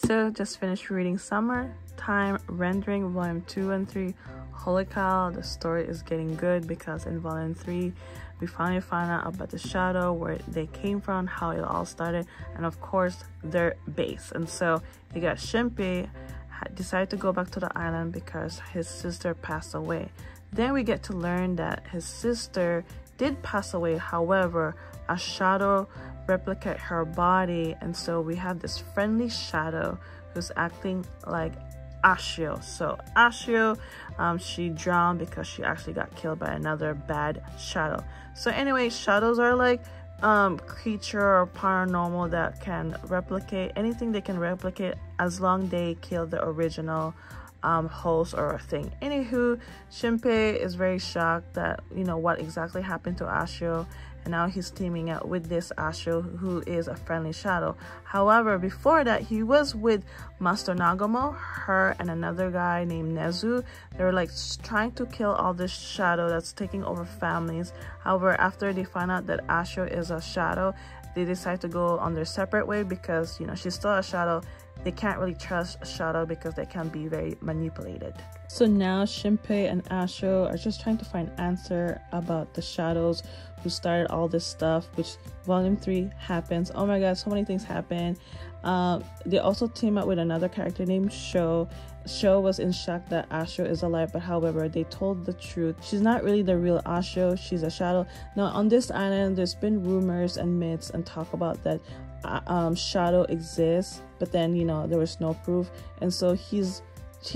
So just finished reading Summertime Rendering Volume 2 and 3. Holy cow, the story is getting good because in Volume 3 we finally find out about the shadow, where they came from, how it all started, and of course their base. And so you got Shinpei decided to go back to the island because his sister passed away. Then we get to learn that his sister did pass away, however a shadow replicate her body, and so we have this friendly shadow who's acting like Ashio. So Ashio, she drowned because she actually got killed by another bad shadow. So anyway, shadows are like creature or paranormal that can replicate anything. They can replicate as long they kill the original host or a thing. Anywho, Shinpei is very shocked that what exactly happened to Ashio, and now he's teaming up with this Ashio who is a friendly shadow. However, before that he was with Master Nagumo, her and another guy named Nezu. They were like trying to kill all this shadow that's taking over families. However, after they find out that Ashio is a shadow, they decide to go on their separate way because she's still a shadow. They can't really trust a shadow because they can be very manipulated. So now Shinpei and Ashio are just trying to find answer about the shadows who started all this stuff, which Volume 3 happens. Oh my god, so many things happen. They also team up with another character named Sho. Sho was in shock that Ashio is alive, but however they told the truth. She's not really the real Ashio, she's a shadow. Now on this island there's been rumors and myths and talk about that shadow exists, but then there was no proof, and so he's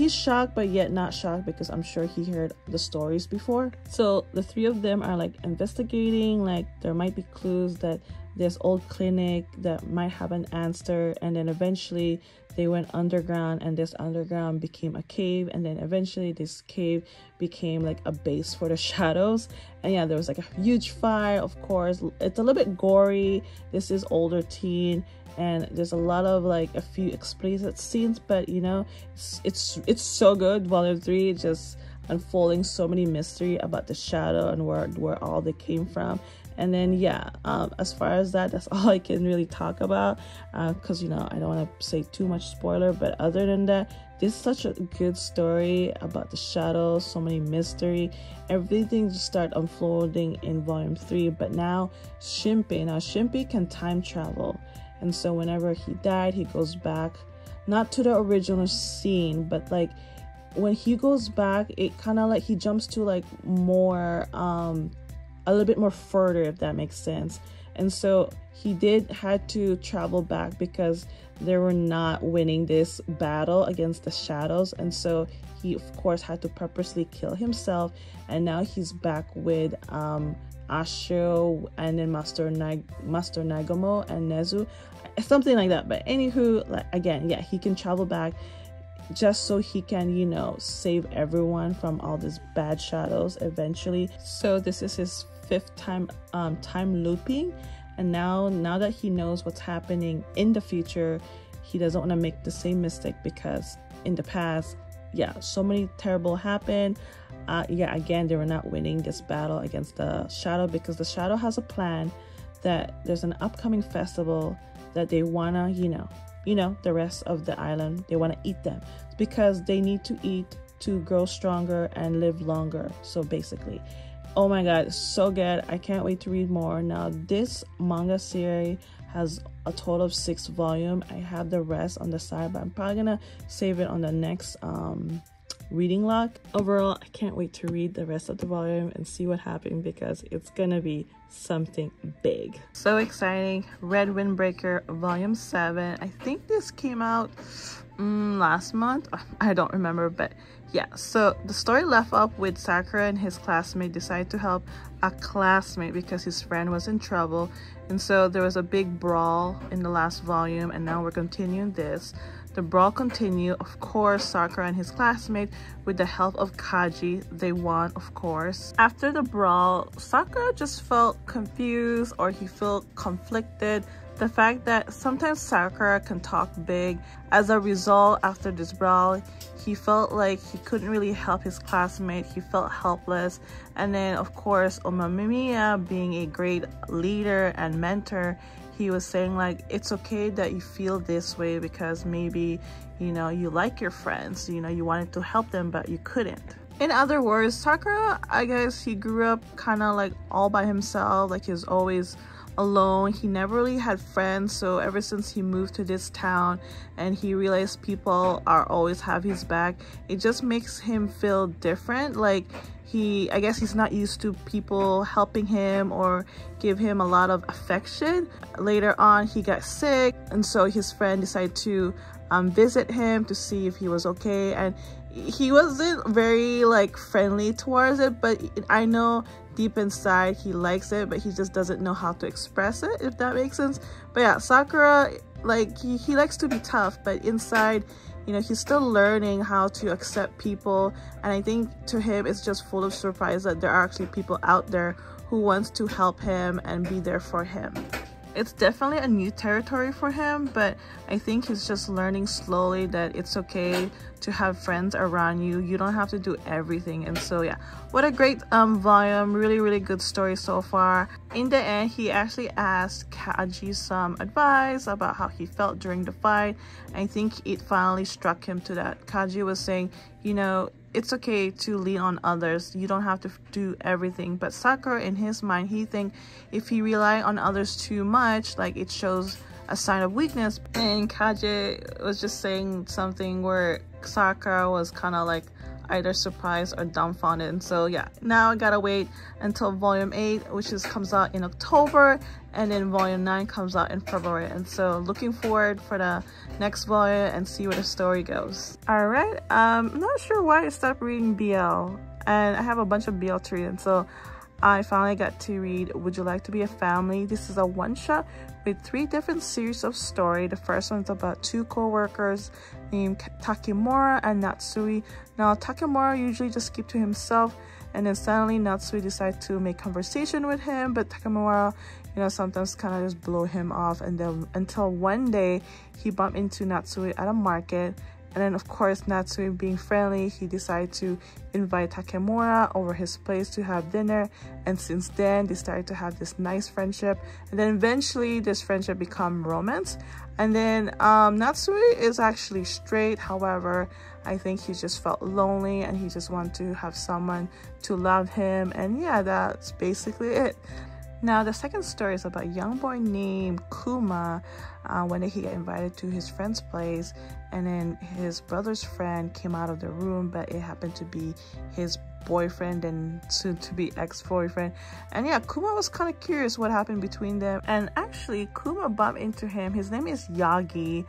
shocked but yet not shocked because I'm sure he heard the stories before. So the three of them are like investigating, like there might be clues that this old clinic that might have an answer, and then eventually they went underground, and this underground became a cave, and then eventually this cave became like a base for the shadows. And yeah, there was like a huge fire. Of course, it's a little bit gory. This is older teen, and there's a lot of like a few explicit scenes, but it's so good. Volume 3 just unfolding so many mystery about the shadow and where all they came from. And then yeah, as far as that's all I can really talk about, because I don't want to say too much spoiler, but other than that, this is such a good story about the shadows, so many mystery, everything just start unfolding in Volume 3. But now Shinpei can time travel, and so whenever he died, he goes back, not to the original scene, but like when he goes back, it kind of like he jumps to like more a little bit more further, if that makes sense. And so he had to travel back because they were not winning this battle against the shadows, and so he of course had to purposely kill himself. And now he's back with Ashio and then Master Nagumo and Nezu, something like that. But anywho, like, again, yeah, he can travel back just so he can save everyone from all these bad shadows eventually. So this is his 5th time looping, and now that he knows what's happening in the future, he doesn't want to make the same mistake, because in the past, yeah, so many terrible happened. Yeah, again, they were not winning this battle against the shadow because the shadow has a plan that there's an upcoming festival that they wanna the rest of the island, they want to eat them because they need to eat to grow stronger and live longer. So basically, oh my god, so good. I can't wait to read more. Now this manga series has a total of 6 volumes. I have the rest on the side, but I'm probably gonna save it on the next reading log. Overall, I can't wait to read the rest of the volume and see what happens because it's gonna be something big. So exciting. Red Windbreaker Volume 7. I think this came out last month. I don't remember, but yeah. So the story left off with Sakura and his classmate decide to help a classmate because his friend was in trouble, and so there was a big brawl in the last volume, and now we're continuing this. The brawl continued. Of course, Sakura and his classmate, with the help of Kaji, they won, of course. After the brawl, Sakura just felt confused, or he felt conflicted. The fact that sometimes Sakura can talk big. As a result, after this brawl, he felt like he couldn't really help his classmate. He felt helpless. And then, of course, Omamiya, being a great leader and mentor, he was saying like it's okay that you feel this way because maybe, you know, you like your friends, you know, you wanted to help them but you couldn't. In other words, Sakura, I guess he grew up kind of like all by himself, like he was always alone. He never really had friends, so ever since he moved to this town and he realized people are always have his back, it just makes him feel different. Like I guess he's not used to people helping him or give him a lot of affection. Later on, he got sick, and so his friend decided to visit him to see if he was okay, and he wasn't very like friendly towards it, but I know deep inside he likes it, but he just doesn't know how to express it, if that makes sense. But yeah, Sakura, like he likes to be tough, but inside, you know, he's still learning how to accept people, and I think to him it's just full of surprise that there are actually people out there who wants to help him and be there for him. It's definitely a new territory for him, but I think he's just learning slowly that it's okay to have friends around you. You don't have to do everything. And so yeah, what a great volume. Really good story so far. In the end, he actually asked Kaji some advice about how he felt during the fight. I think it finally struck him to that. Kaji was saying, you know, it's okay to lean on others. You don't have to do everything. But Sakura, in his mind, he think if he rely on others too much, like it shows a sign of weakness. And Kaji was just saying something where Sakura was kind of like either surprised or dumbfounded. And so yeah, now I gotta wait until volume 8, which comes out in October, and then volume 9 comes out in February. And so looking forward for the next volume and see where the story goes. All right, I'm not sure why I stopped reading BL, and I have a bunch of BL to read, and so I finally got to read Would You Like to Be a Family. This is a one-shot with 3 different series of story. The first one's about 2 co-workers named Takemura and Natsui. Now Takemura usually just keep to himself, and then suddenly Natsui decides to make conversation with him, but Takemura, you know, sometimes kind of just blow him off, and then until one day he bumped into Natsui at a market. And then of course, Natsui being friendly, he decided to invite Takemura over his place to have dinner, and since then they started to have this nice friendship, and then eventually this friendship become romance. And then Natsui is actually straight, however I think he just felt lonely and he just wanted to have someone to love him, and yeah, that's basically it. Now the second story is about a young boy named Kuma. One day he got invited to his friend's place, and then his brother's friend came out of the room, but it happened to be his boyfriend and soon to be ex-boyfriend. And yeah, Kuma was kind of curious what happened between them, and actually Kuma bumped into him. His name is Yagi.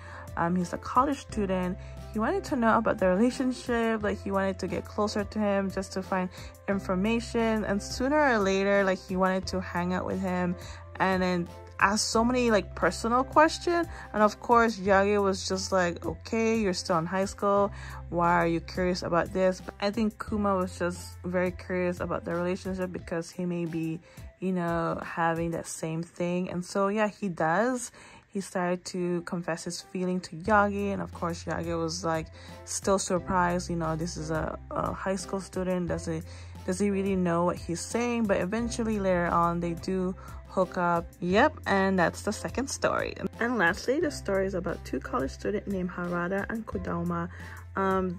He's a college student. He wanted to know about their relationship, like he wanted to get closer to him just to find information, and sooner or later, like he wanted to hang out with him and then ask so many like personal questions. And of course Yagi was just like, okay, you're still in high school, why are you curious about this? But I think Kuma was just very curious about their relationship because he may be, you know, having that same thing. And so yeah, he does. He started to confess his feeling to Yagi, and of course Yagi was like still surprised, you know, this is a high school student, does he really know what he's saying? But eventually later on they do hook up. Yep, and that's the second story. And lastly, the story is about 2 college students named Harada and Kodama.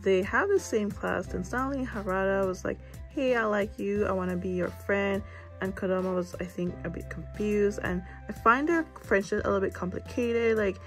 They have the same class, and suddenly Harada was like, hey, I like you, I want to be your friend. And Kodama was, I think, a bit confused, and I find their friendship a little bit complicated. Like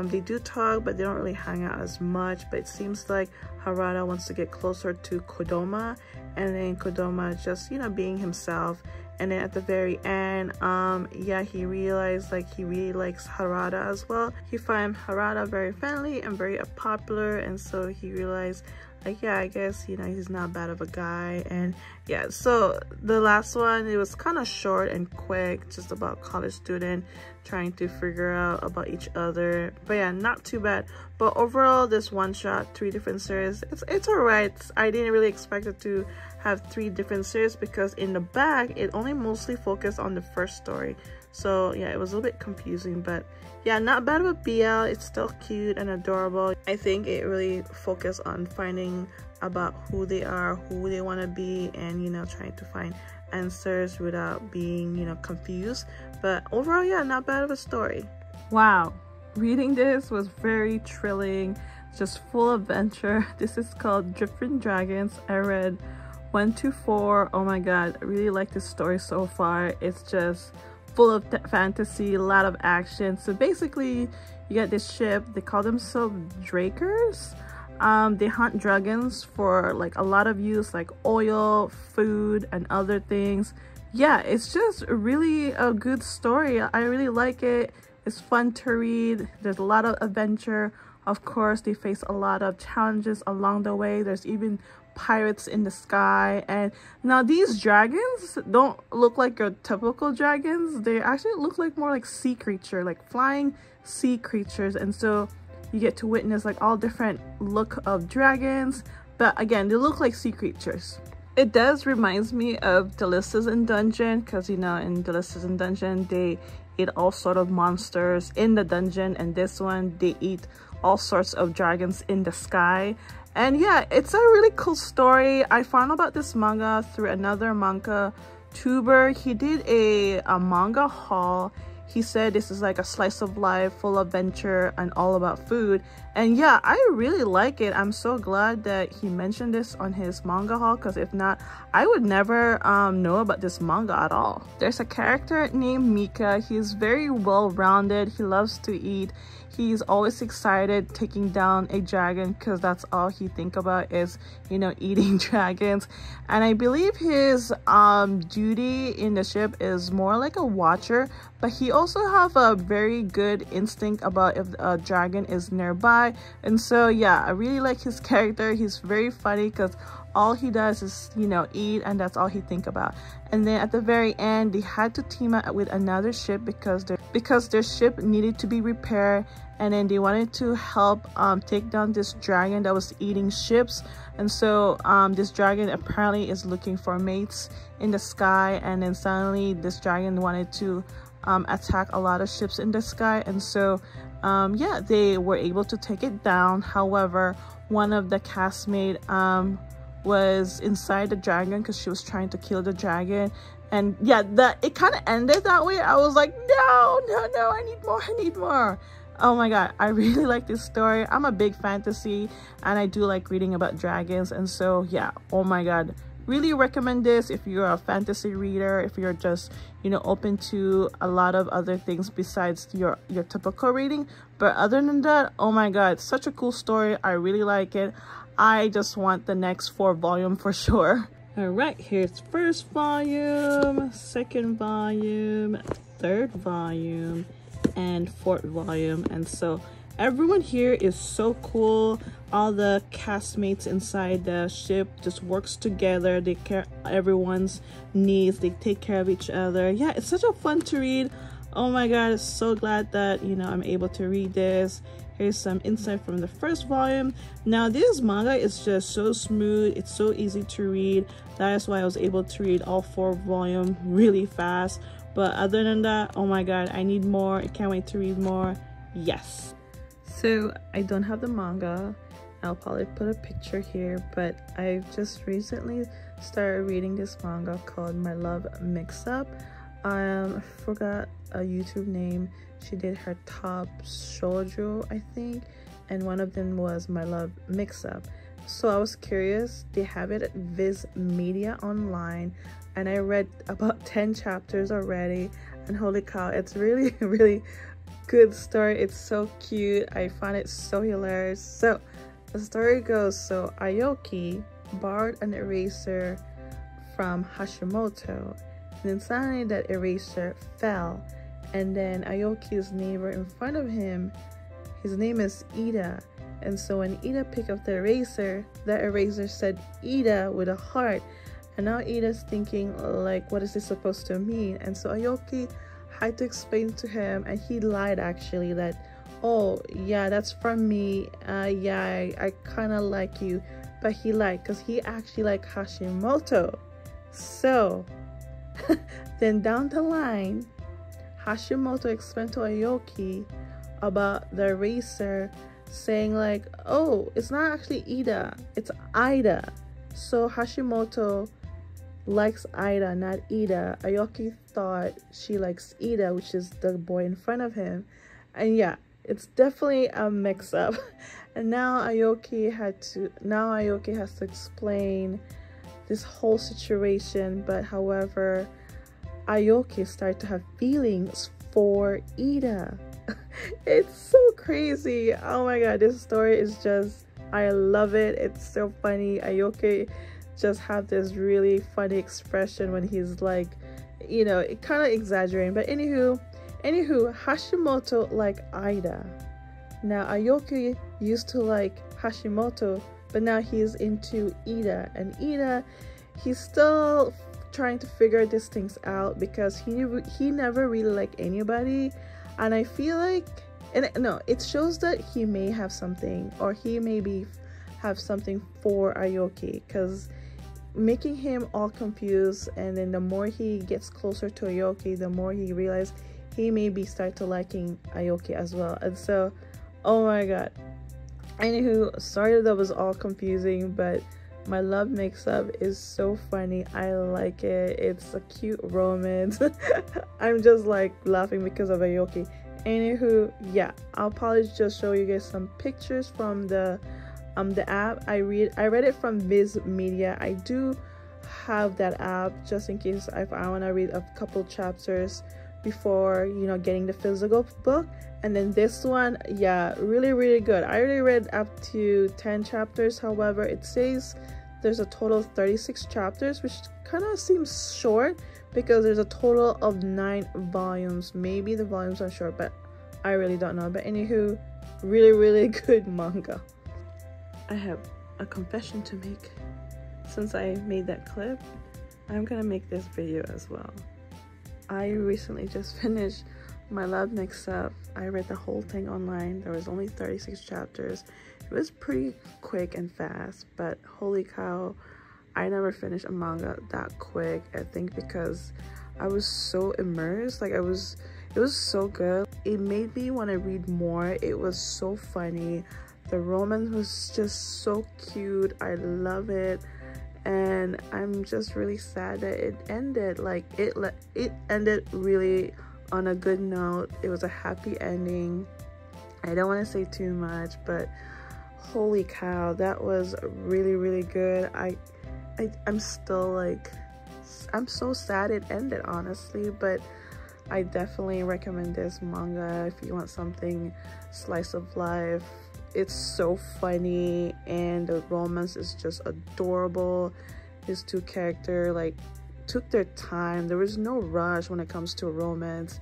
they do talk, but they don't really hang out as much. But it seems like Harada wants to get closer to Kodama, and then Kodama just, you know, being himself. And then at the very end, yeah, he realized like he really likes Harada as well. He finds Harada very friendly and very popular, and so he realized like, yeah, I guess, you know, he's not bad of a guy. And yeah, so the last one, it was kind of short and quick, just about college student trying to figure out about each other. But yeah, not too bad. But overall, this one shot, 3 different series, it's all right. I didn't really expect it to have 3 different series because in the back it only mostly focused on the first story. So yeah, it was a little bit confusing, but yeah, not bad of a BL. It's still cute and adorable. I think it really focused on finding about who they are, who they want to be, and, you know, trying to find answers without being, you know, confused. But overall, yeah, not bad of a story. Wow, reading this was very thrilling, just full adventure. This is called Dripping Dragons. I read 1 to 4. Oh my god, I really like this story so far. It's just full of fantasy, a lot of action. So basically, you get this ship. They call themselves Drakers. They hunt dragons for like a lot of use, like oil, food, and other things. Yeah, it's just really a good story. I really like it. It's fun to read. There's a lot of adventure. Of course, they face a lot of challenges along the way. There's even pirates in the sky. And now these dragons don't look like your typical dragons. They actually look like more like sea creature, like flying sea creatures. And so you get to witness like all different look of dragons. But again, they look like sea creatures. It does reminds me of Delicious in Dungeon, because you know in Delicious in Dungeon they eat all sort of monsters in the dungeon, and this one they eat all sorts of dragons in the sky. And yeah, it's a really cool story. I found about this manga through another manga tuber. He did a manga haul. He said this is like a slice of life, full of adventure and all about food. And yeah, I really like it. I'm so glad that he mentioned this on his manga haul, because if not, I would never know about this manga at all. There's a character named Mika. He's very well-rounded. He loves to eat. He's always excited taking down a dragon, because that's all he think about is, you know, eating dragons. And I believe his duty in the ship is more like a watcher, but he also have a very good instinct about if a dragon is nearby. And so yeah, I really like his character. He's very funny because all he does is, you know, eat, and that's all he think about. And then at the very end, they had to team up with another ship because their ship needed to be repaired, and then they wanted to help take down this dragon that was eating ships. And so this dragon apparently is looking for mates in the sky, and then suddenly this dragon wanted to attack a lot of ships in the sky. And so yeah, they were able to take it down. However, one of the castmates was inside the dragon because she was trying to kill the dragon. And yeah, it kind of ended that way. I was like, no, I need more. Oh my god, I really like this story. I'm a big fantasy and I do like reading about dragons. And so yeah, oh my god, really recommend this if you're a fantasy reader, if you're just, you know, open to a lot of other things besides your typical reading. But other than that, oh my god, such a cool story. I really like it. I just want the next 4 volume for sure. All right, here's first volume, second volume, third volume, and 4th volume. And so everyone here is so cool. All the castmates inside the ship just works together. They care everyone's needs. They take care of each other. Yeah, it's such a fun to read. Oh my god, so glad that, you know, I'm able to read this. Here's some insight from the first volume. Now this manga is just so smooth. It's so easy to read. That is why I was able to read all 4 volumes really fast. But other than that, oh my god, I need more. I can't wait to read more. Yes. So I don't have the manga. I'll probably put a picture here, but I just recently started reading this manga called My Love Mix-Up. I forgot a YouTube name. She did her top shoujo, I think, and one of them was My Love Mix-Up. So I was curious. They have it at Viz Media online, and I read about 10 chapters already, and holy cow, it's really really good story. It's so cute. I find it so hilarious. So the story goes, so Aoki borrowed an eraser from Hashimoto, and then suddenly that eraser fell, and then Aoki's neighbor in front of him, his name is Ida, and so when Ida picked up the eraser said Ida with a heart, and now Ida's thinking like, what is this supposed to mean? And so Aoki had to explain to him, and he lied actually, that, oh yeah, that's from me, yeah, I kind of like you. But he lied because he actually liked Hashimoto. So then down the line, Hashimoto explained to Aoki about the eraser, saying like, oh, it's not actually Ida, it's Ida. So Hashimoto likes Ida, not Ida. Aoki thought she likes Ida, which is the boy in front of him. And yeah, it's definitely a mix-up. And now Aoki has to explain this whole situation. But however, Aoki started to have feelings for Ida. It's so crazy. Oh my god, this story is just, I love it. It's so funny. Aoki just have this really funny expression when he's like, you know, it kind of exaggerating. But anywho, Hashimoto like Ida. Now Aoki used to like Hashimoto, but now he's into Ida. And Ida, he's still trying to figure these things out because he never really liked anybody. And I feel like, and no, it shows that he may have something, or he maybe have something for Aoki, because making him all confused, and then the more he gets closer to Aoki, the more he realizes he maybe start to liking Aoki as well. And so, oh my god. Anywho, sorry that was all confusing, but my love mix-up is so funny. I like it. It's a cute romance. I'm just like laughing because of Aoki. Anywho, yeah, I'll probably just show you guys some pictures from the app. I read it from Viz Media. I do have that app just in case if I want to read a couple chapters before, you know, getting the physical book. And then this one, yeah, really good. I already read up to 10 chapters. However, it says there's a total of 36 chapters, which kind of seems short because there's a total of 9 volumes. Maybe the volumes are short, but I really don't know. But anywho, really good manga. I have a confession to make. Since I made that clip, I'm gonna make this video as well. I recently just finished my love mix-up. I read the whole thing online. There was only 36 chapters. It was pretty quick and fast, but holy cow, I never finished a manga that quick. I think because I was so immersed. Like it was so good. It made me want to read more. It was so funny. The romance was just so cute. I love it. And I'm just really sad that it ended. Like it ended really on a good note. It was a happy ending. I don't want to say too much, but holy cow, that was really good. I'm still like, I'm so sad it ended, honestly, but I definitely recommend this manga if you want something slice of life. It's so funny and the romance is just adorable. His two characters like took their time. There was no rush when it comes to romance.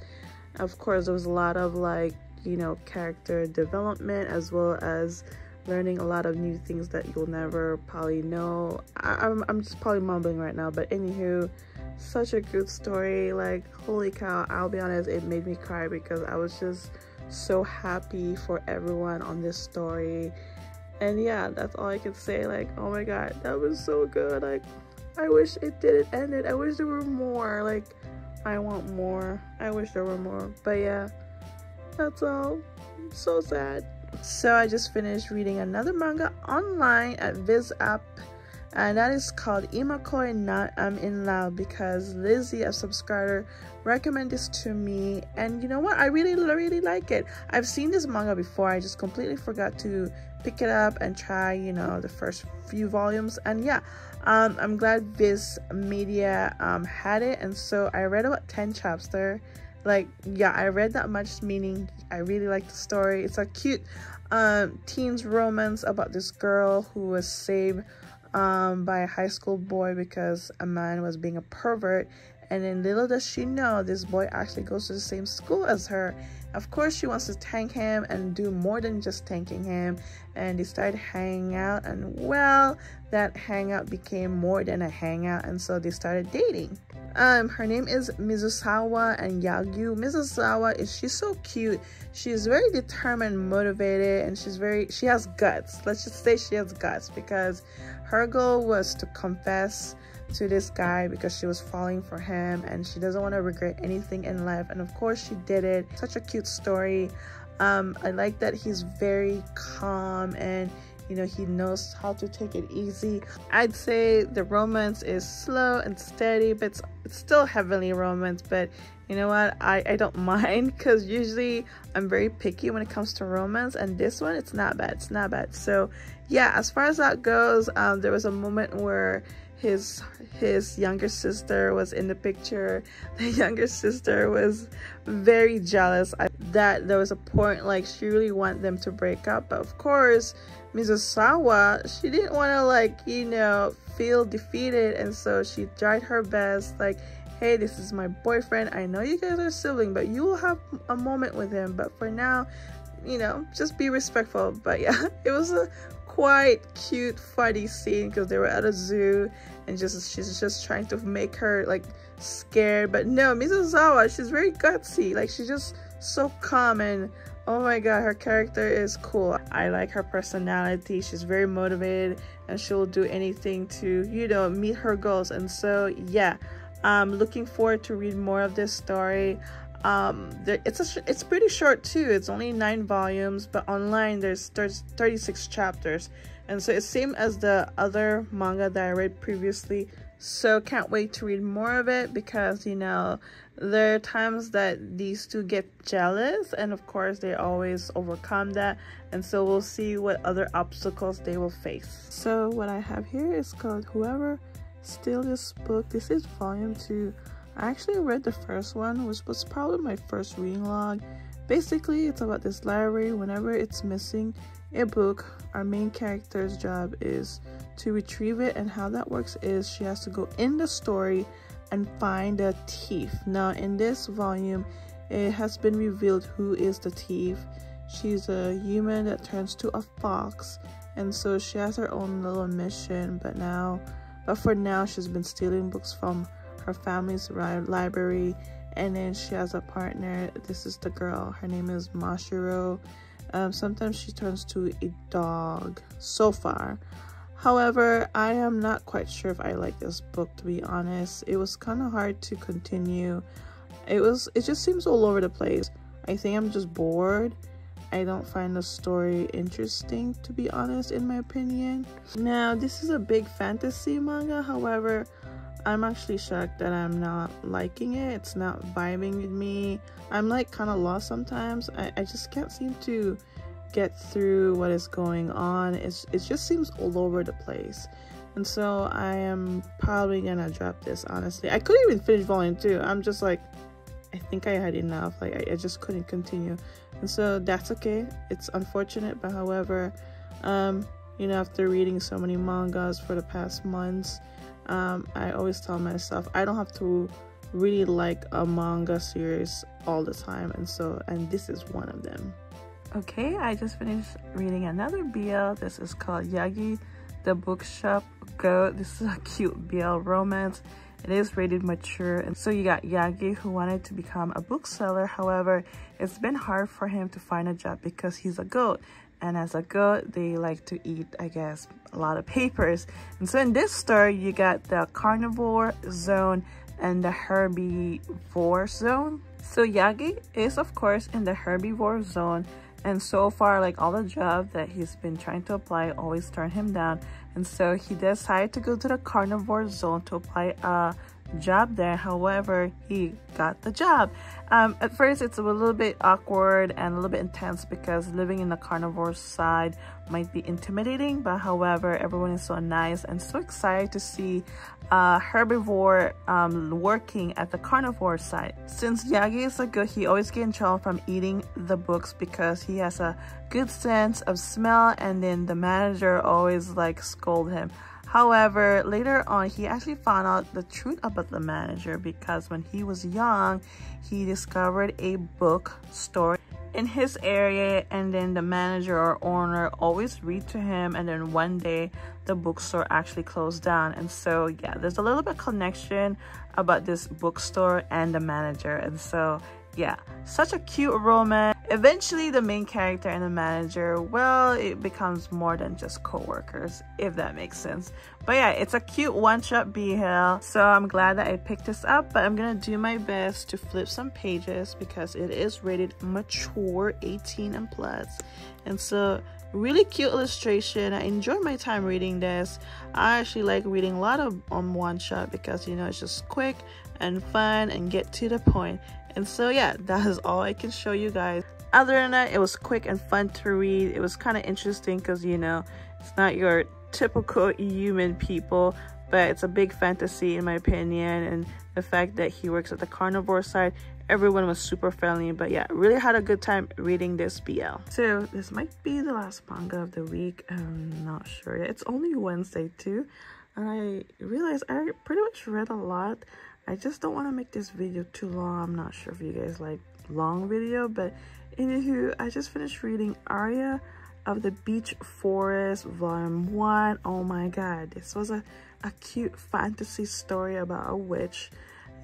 Of course, there was a lot of like, you know, character development as well as learning a lot of new things that you'll never probably know. I'm just probably mumbling right now, but anywho, such a good story. Like holy cow, I'll be honest, it made me cry because I was just so happy for everyone on this story. And yeah, that's all I can say. Like, oh my god, that was so good. Like, I wish it didn't end it. I wish there were more. Like, I want more. I wish there were more. But yeah, that's all. So sad. So I just finished reading another manga online at Viz app, and that is called Imakoi Not I'm in Love, because Lizzie, a subscriber, recommended this to me, and you know what, I really like it. I've seen this manga before. I just completely forgot to pick it up and try, you know, the first few volumes. And yeah, I'm glad Viz Media had it, and so I read about 10 chapters. Like, yeah, I read that much, meaning I really like the story. It's a cute teens romance about this girl who was saved by a high school boy because a man was being a pervert. And then little does she know, this boy actually goes to the same school as her. Of course, she wants to thank him and do more than just thanking him. And they started hanging out, and well, that hangout became more than a hangout, and so they started dating. Her name is Mizusawa and Yagyu. Mizusawa she's so cute. She's very determined, motivated, and she has guts. Let's just say she has guts, because her goal was to confess to this guy because she was falling for him and she doesn't want to regret anything in life, and of course she did it. Such a cute story. I like that he's very calm, and you know, he knows how to take it easy. I'd say the romance is slow and steady, but it's still heavily romance. But you know what, I don't mind, because usually I'm very picky when it comes to romance, and this one, it's not bad. It's not bad. So yeah, as far as that goes, there was a moment where his younger sister was in the picture. The younger sister was very jealous that there was a point like she really wanted them to break up, but of course Mizusawa, she didn't want to, like, you know, feel defeated, and so she tried her best, like, hey, this is my boyfriend, I know you guys are siblings, but you will have a moment with him, but for now, you know, just be respectful. But yeah, it was a quite cute, funny scene, because they were at a zoo and she's just trying to make her like scared, but no, Mizusawa, she's very gutsy, like she's just so calm, and oh my god, her character is cool. I like her personality. She's very motivated and she'll do anything to, you know, meet her goals. And so yeah, I'm looking forward to read more of this story. It's pretty short too. It's only 9 volumes, but online there's 36 chapters, and so it's same as the other manga that I read previously. So can't wait to read more of it, because you know, there are times that these two get jealous, and of course they always overcome that, and so we'll see what other obstacles they will face. So what I have here is called Whoever Steal This Book. This is volume 2. I actually read the first one, which was probably my first reading log. Basically, it's about this library. Whenever it's missing a book, our main character's job is to retrieve it, and how that works is she has to go in the story and find a thief. Now in this volume, it has been revealed who is the thief. She's a human that turns to a fox, and so she has her own little mission, but for now she's been stealing books from her family's library. And then she has a partner. This is the girl, her name is Mashiro. Sometimes she turns to a dog so far. However, I am not quite sure if I like this book, to be honest. It was kind of hard to continue. It just seems all over the place. I think I'm just bored. I don't find the story interesting, to be honest, in my opinion. Now, this is a big fantasy manga. However, I'm actually shocked that I'm not liking it. It's not vibing with me. I'm like kind of lost sometimes. I just can't seem to get through what is going on. It just seems all over the place. And so I am probably gonna drop this, honestly. I couldn't even finish volume 2. I'm just like, I think I had enough. Like I just couldn't continue. And so that's okay. It's unfortunate, but however, you know, after reading so many mangas for the past months, I always tell myself I don't have to really like a manga series all the time, and this is one of them. Okay, I just finished reading another BL. This is called Yagi the Bookshop Goat. This is a cute BL romance. It is rated mature, and so you got Yagi, who wanted to become a bookseller. However, it's been hard for him to find a job because he's a goat, and as a goat they like to eat, I guess, a lot of papers. And so in this story you got the carnivore zone and the herbivore zone. So Yagi is of course in the herbivore zone, and so far, like, all the jobs that he's been trying to apply always turn him down, and so he decided to go to the carnivore zone to apply a job there. However, he got the job. At first it's a little bit awkward and a little bit intense because living in the carnivore side might be intimidating, but however, everyone is so nice and so excited to see herbivore working at the carnivore side. Since Yagi is a goat, he always gets in trouble from eating the books because he has a good sense of smell, and then the manager always like scold him. However, later on, he actually found out the truth about the manager because when he was young, he discovered a bookstore in his area, and then the manager or owner always read to him, and then one day the bookstore actually closed down. And so yeah, there's a little bit of connection about this bookstore and the manager, and so yeah, such a cute romance. Eventually the main character and the manager, well, it becomes more than just co-workers, if that makes sense. But yeah, it's a cute one-shot BL, so I'm glad that I picked this up. But I'm gonna do my best to flip some pages because it is rated mature, 18 and plus. And so really cute illustration. I enjoy my time reading this. I actually like reading a lot of one shot because, you know, it's just quick and fun and get to the point. And so yeah, that is all I can show you guys. Other than that, it was quick and fun to read. It was kind of interesting because, you know, it's not your typical human people, but it's a big fantasy in my opinion. And the fact that he works at the carnivore side, everyone was super friendly. But yeah, really had a good time reading this BL. So this might be the last manga of the week. I'm not sure yet. It's only Wednesday too, and I realized I pretty much read a lot. I just don't want to make this video too long. I'm not sure if you guys like long video, but anywho, I just finished reading Aria of the Beach Forest Volume 1. Oh my god, this was a cute fantasy story about a witch.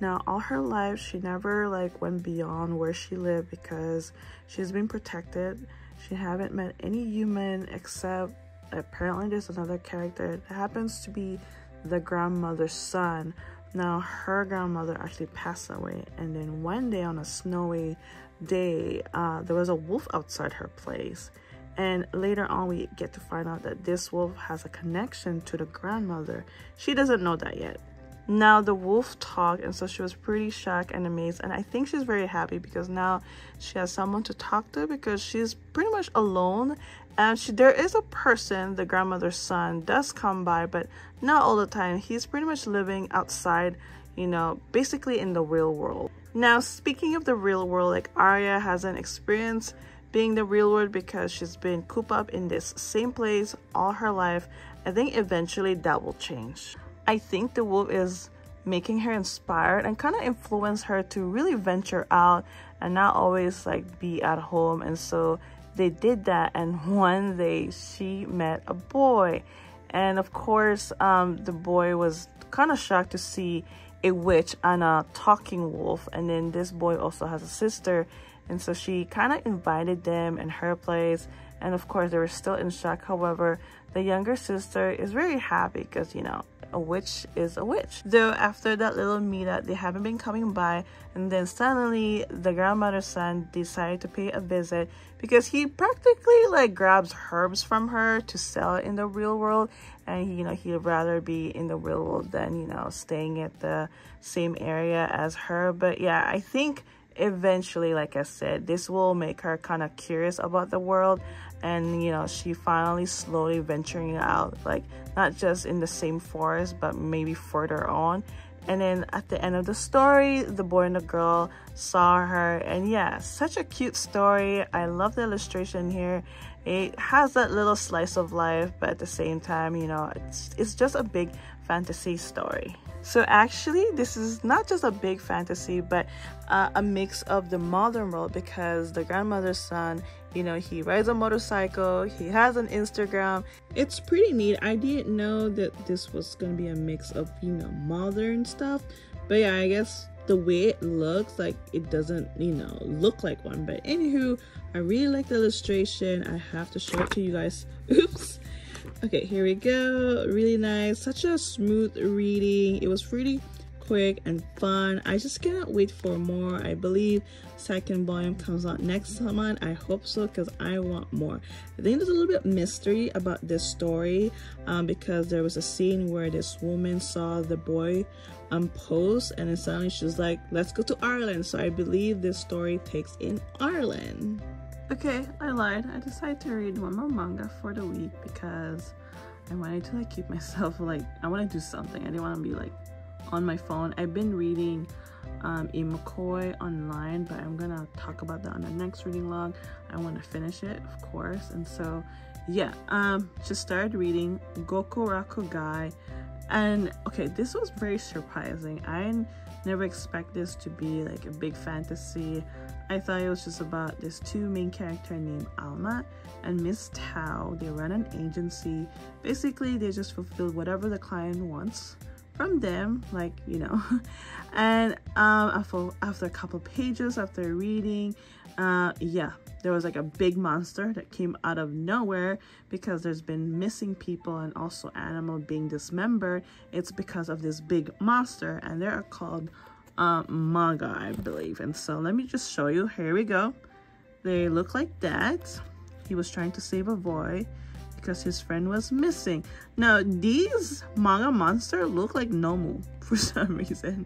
Now all her life she never like went beyond where she lived because she's been protected. She haven't met any human except apparently there's another character that happens to be the grandmother's son. Now her grandmother actually passed away, and then one day on a snowy day there was a wolf outside her place, and later on we get to find out that this wolf has a connection to the grandmother. She doesn't know that yet. Now the wolf talked, and so she was pretty shocked and amazed, and I think she's very happy because now she has someone to talk to because she's pretty much alone. And there is a person, the grandmother's son does come by, but not all the time. He's pretty much living outside, you know, basically in the real world. Now speaking of the real world, like Arya hasn't experienced being the real world because she's been cooped up in this same place all her life. I think eventually that will change. I think the wolf is making her inspired and kind of influence her to really venture out and not always like be at home. And so they did that, and one day she met a boy, and of course the boy was kind of shocked to see a witch and a talking wolf. And then this boy also has a sister, and so she kind of invited them in her place, and of course they were still in shock. However, the younger sister is very happy because, you know, a witch is a witch. Though after that little meetup, they haven't been coming by, and then suddenly the grandmother's son decided to pay a visit because he practically like grabs herbs from her to sell in the real world, and you know, he'd rather be in the real world than, you know, staying at the same area as her. But yeah, I think eventually, like I said, this will make her kind of curious about the world, and you know, she finally slowly venturing out, like not just in the same forest but maybe further on. And then at the end of the story, the boy and the girl saw her, and yeah, such a cute story. I love the illustration here. It has that little slice of life, but at the same time, you know, it's just a big fantasy story. So actually this is not just a big fantasy, but a mix of the modern world, because the grandmother's son, you know, he rides a motorcycle, he has an Instagram. It's pretty neat. I didn't know that this was gonna be a mix of, you know, modern stuff, but yeah, I guess the way it looks, like it doesn't, you know, look like one. But anywho, I really like the illustration. I have to show it to you guys. Oops. Okay, here we go. Really nice. Such a smooth reading. It was really quick and fun. I just cannot wait for more. I believe second volume comes out next month. I hope so, because I want more. I think there's a little bit mystery about this story because there was a scene where this woman saw the boy post, and then suddenly she was like, let's go to Ireland. So I believe this story takes in Ireland. Okay, I lied. I decided to read one more manga for the week because I wanted to like keep myself like, I want to do something. I didn't want to be like on my phone. I've been reading McCoy online, but I'm gonna talk about that on the next reading log. I want to finish it, of course. And so yeah, just started reading Gokuraku Guy, and okay, this was very surprising. I never expect this to be like a big fantasy. I thought it was just about this two main characters named Alma and Miss Tao. They run an agency. Basically, they just fulfill whatever the client wants from them, like, you know. And after a couple pages, after reading, yeah, there was like a big monster that came out of nowhere because there's been missing people and also animal being dismembered. It's because of this big monster, and they're called Manga, I believe. And so let me just show you. Here we go. They look like that. He was trying to save a boy because his friend was missing. Now these manga monsters look like Nomu for some reason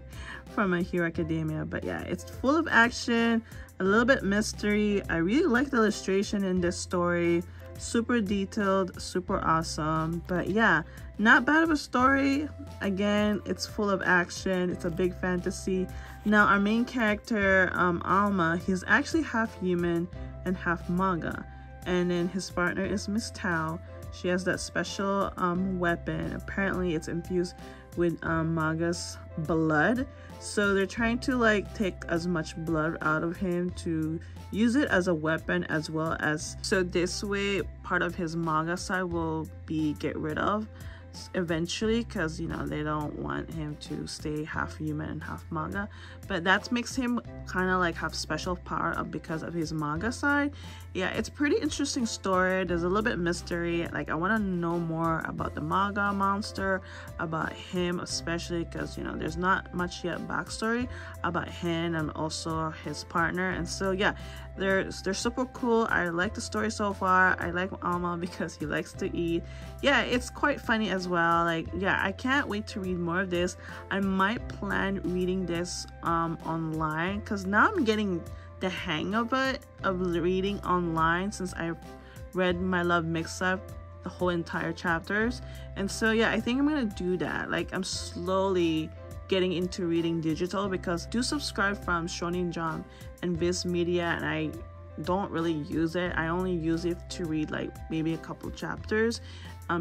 from My Hero Academia. But yeah, it's full of action, a little bit mystery. I really like the illustration in this story. Super detailed, super awesome. But yeah, not bad of a story. Again, it's full of action. It's a big fantasy. Now our main character, Alma, he's actually half human and half manga. And then his partner is Miss Tao. She has that special weapon. Apparently it's infused with Maga's blood. So they're trying to like take as much blood out of him to use it as a weapon as well as, so this way part of his manga side will be get rid of eventually, because you know they don't want him to stay half human and half manga. But that makes him kind of like have special power because of his manga side. Yeah, it's pretty interesting story. There's a little bit of mystery. Like I want to know more about the manga monster, about him especially, because you know there's not much yet backstory about him and also his partner. And so yeah, they're super cool. I like the story so far. I like Alma because he likes to eat. Yeah, it's quite funny as well. Like yeah, I can't wait to read more of this. I might plan reading this online, because now I'm getting the hang of it, of reading online, since I've read My Love Mix-Up the whole entire chapters. And so yeah, I think I'm gonna do that. Like I'm slowly getting into reading digital, because I do subscribe from Shonen Jump and Viz Media, and I don't really use it. I only use it to read like maybe a couple chapters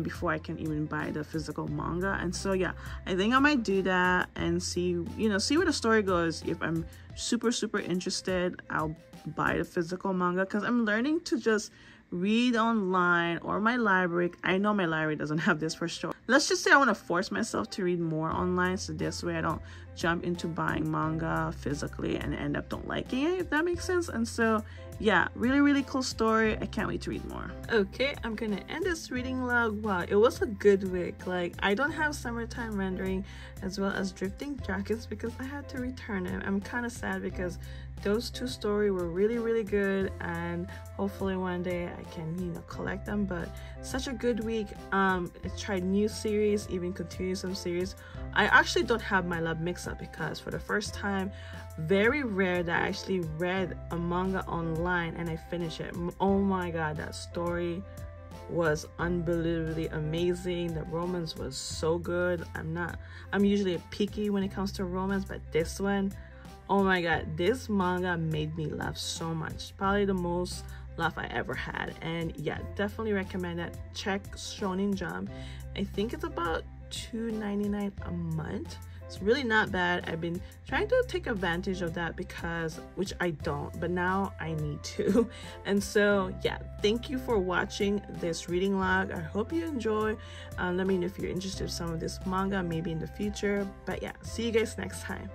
before I can even buy the physical manga. And so yeah, I think I might do that and see, you know, see where the story goes. If I'm super interested, I'll buy the physical manga, because I'm learning to just read online or my library. I know my library doesn't have this for sure. Let's just say I want to force myself to read more online, so this way I don't jump into buying manga physically and end up don't liking it, if that makes sense. And so yeah, really cool story. I can't wait to read more. Okay, I'm gonna end this reading log. Wow, it was a good week. Like I don't have Summertime Rendering as well as Drifting Jackets because I had to return them. I'm kind of sad because those two stories were really good, and hopefully one day I can, you know, collect them. But such a good week. I tried new series, even continue some series. I actually don't have My Love Mix-Up because for the first time, very rare that I actually read a manga online and I finished it. Oh my god, that story was unbelievably amazing. The romance was so good. I'm usually picky when it comes to romance, but this one, oh my god, this manga made me laugh so much. Probably the most laugh I ever had. And yeah, definitely recommend that. Check Shonen Jump. I think it's about $2.99 a month. It's really not bad. I've been trying to take advantage of that because, which I don't, but now I need to. And so yeah, thank you for watching this reading log. I hope you enjoy. Let me know if you're interested in some of this manga, maybe in the future. But yeah, see you guys next time.